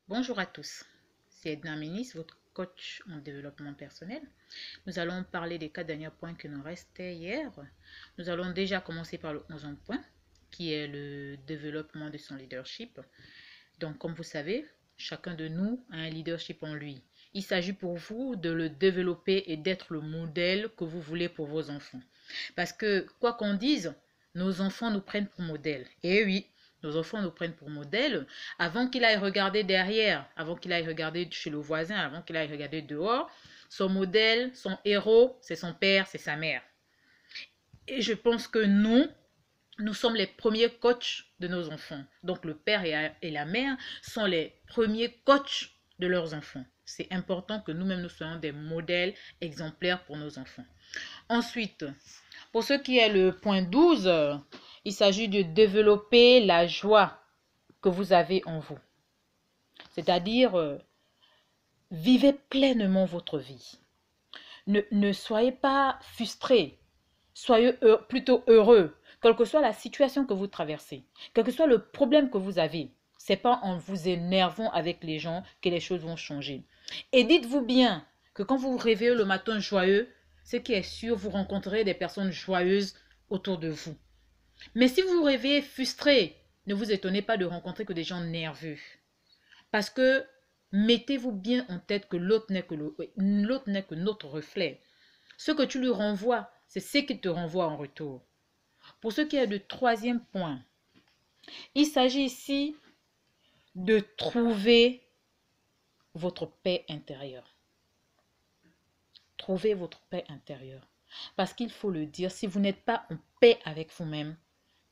Bonjour à tous, c'est Edna Ménis, votre coach en développement personnel. Nous allons parler des 4 derniers points qui nous restaient hier. Nous allons déjà commencer par le 11e point, qui est le développement de son leadership. Donc, comme vous savez, chacun de nous a un leadership en lui. Il s'agit pour vous de le développer et d'être le modèle que vous voulez pour vos enfants. Parce que, quoi qu'on dise, nos enfants nous prennent pour modèle. Et oui, nos enfants nous prennent pour modèle. Avant qu'il aille regarder derrière, avant qu'il aille regarder chez le voisin, avant qu'il aille regarder dehors, son modèle, son héros, c'est son père, c'est sa mère. Et je pense que nous sommes les premiers coachs de nos enfants. Donc le père et la mère sont les premiers coachs de leurs enfants. C'est important que nous-mêmes nous soyons des modèles exemplaires pour nos enfants. Ensuite, pour ce qui est le point 12, il s'agit de développer la joie que vous avez en vous. C'est-à-dire, vivez pleinement votre vie. Ne soyez pas frustrés, soyez plutôt heureux, quelle que soit la situation que vous traversez, quel que soit le problème que vous avez. Ce n'est pas en vous énervant avec les gens que les choses vont changer. Et dites-vous bien que quand vous vous réveillez le matin joyeux, ce qui est sûr, vous rencontrerez des personnes joyeuses autour de vous. Mais si vous vous réveillez frustré, ne vous étonnez pas de rencontrer que des gens nerveux. Parce que mettez-vous bien en tête que l'autre n'est que notre reflet. Ce que tu lui renvoies, c'est ce qu'il te renvoie en retour. Pour ce qui est du troisième point, il s'agit ici de trouver votre paix intérieure. Trouvez votre paix intérieure. Parce qu'il faut le dire, si vous n'êtes pas en paix avec vous-même,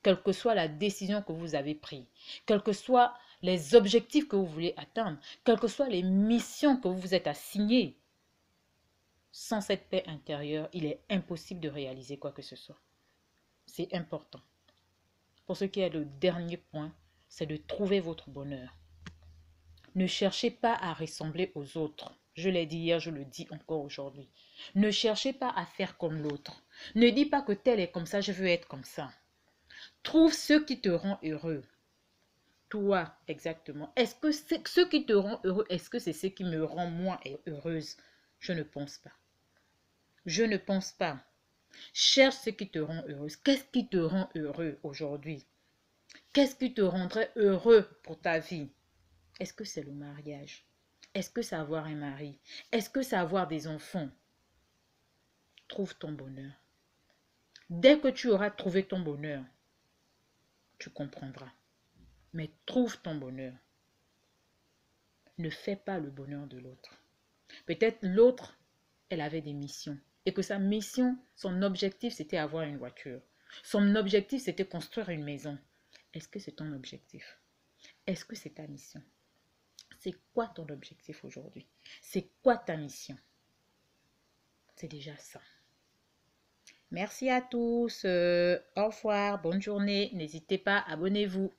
quelle que soit la décision que vous avez prise, quels que soient les objectifs que vous voulez atteindre, quelles que soient les missions que vous vous êtes assignées, sans cette paix intérieure, il est impossible de réaliser quoi que ce soit. C'est important. Pour ce qui est le dernier point, c'est de trouver votre bonheur. Ne cherchez pas à ressembler aux autres. Je l'ai dit hier, je le dis encore aujourd'hui. Ne cherchez pas à faire comme l'autre. Ne dis pas que tel est comme ça, je veux être comme ça. Trouve ce qui te rend heureux. Toi, exactement. Est-ce que c'est ce qui te rend heureux, est-ce que c'est ce qui me rend moins heureuse? Je ne pense pas. Je ne pense pas. Cherche ce qui te rend heureuse. Qu'est-ce qui te rend heureux aujourd'hui? Qu'est-ce qui te rendrait heureux pour ta vie? Est-ce que c'est le mariage? Est-ce que c'est avoir un mari? Est-ce que c'est avoir des enfants? Trouve ton bonheur. Dès que tu auras trouvé ton bonheur, tu comprendras. Mais trouve ton bonheur. Ne fais pas le bonheur de l'autre. Peut-être l'autre, elle avait des missions. Et que sa mission, son objectif, c'était avoir une voiture. Son objectif, c'était construire une maison. Est-ce que c'est ton objectif? Est-ce que c'est ta mission? C'est quoi ton objectif aujourd'hui? C'est quoi ta mission? C'est déjà ça. Merci à tous. Au revoir. Bonne journée. N'hésitez pas, abonnez-vous.